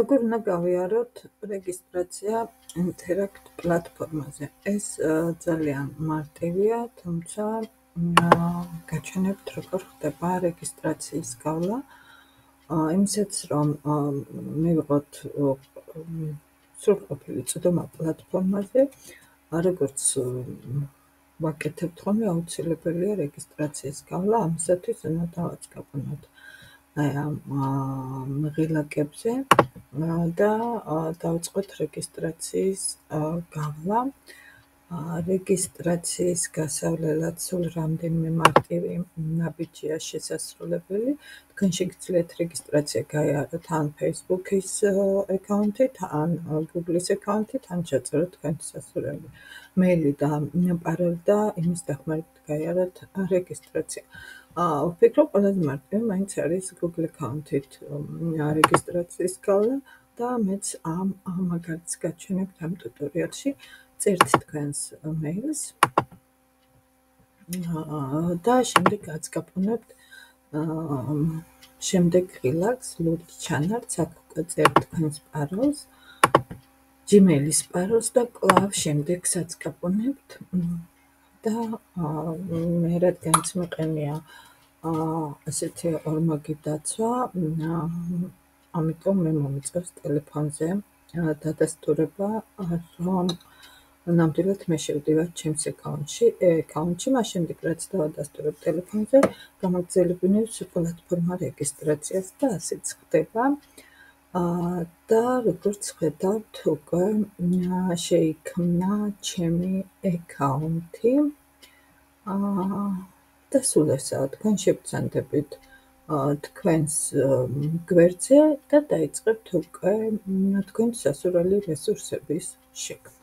როგორ უნდა გავიაროთ რეგისტრაცია Interact პლატფორმაზე? ეს ძალიან მარტივია, თუმცა გაჩვენებთ როგორ ხდება რეგისტრაციის გავლა. იმისაც რომ მივიღოთ სრულყოფილი წვდომა პლატფორმაზე, როგორც ვაკეთებთ ხოლმე, აუცილებელია რეგისტრაციის გავლა, ამისათვის უნდა დავაწყაბნოთ ამ მღილაკებზე და დავიწყოთ რეგისტრაციის გავლა. რეგისტრაციის გასავლელად სულ რამდენიმე მარტივი ნაბიჯია შესასრულებელი. თქვენ შეგიძლიათ რეგისტრაცია გაიაროთ ან Facebook-ის აკაუნთით, ან Google-ის აკაუნთით, ან ჩაწეროთ თქვენი სასურველი მეილი და პაროლი და იმის დახმარებით გაიაროთ რეგისტრაცია. ვფიქრობ, ყველაზე მარტივი მაინც არის Google აკაუნთით რეგისტრაციის გავლა და მეც ამ მაგალითს გაჩვენებთ ამ ტუტორიალში. წერთ თქვენს მეილს და შემდეგ აწყაბნებთ შემდეგ ღილაკს, ლურჯ ჩანართს, აქ უკვე წერთ თქვენს პაროლს, Gmail-ის პაროლს და კვლავ შემდეგს აწყაბნებთ და მე რადგანაც მეყენია ასეთი ორმოგი დაცვა, ამიტომ მე მომიწევს ტელეფონზე დადასტურება, რომ ნამდვილად მე შევდივარ ჩემს აკაუნტში, მას შემდეგ რაც დავადასტურებ ტელეფონზე, გამაგრძელებინებს პლატფორმა რეგისტრაციას და ასეც ხდება. და როგორც ხედავთ, უკვე შეიქმნა ჩემი აკაუნთი და სულ ესაა. თქვენ შევცანდებით თქვენს გვერდზე და დაიწყებთ უკვე თქვენი სასურველი რესურსების შექმნა.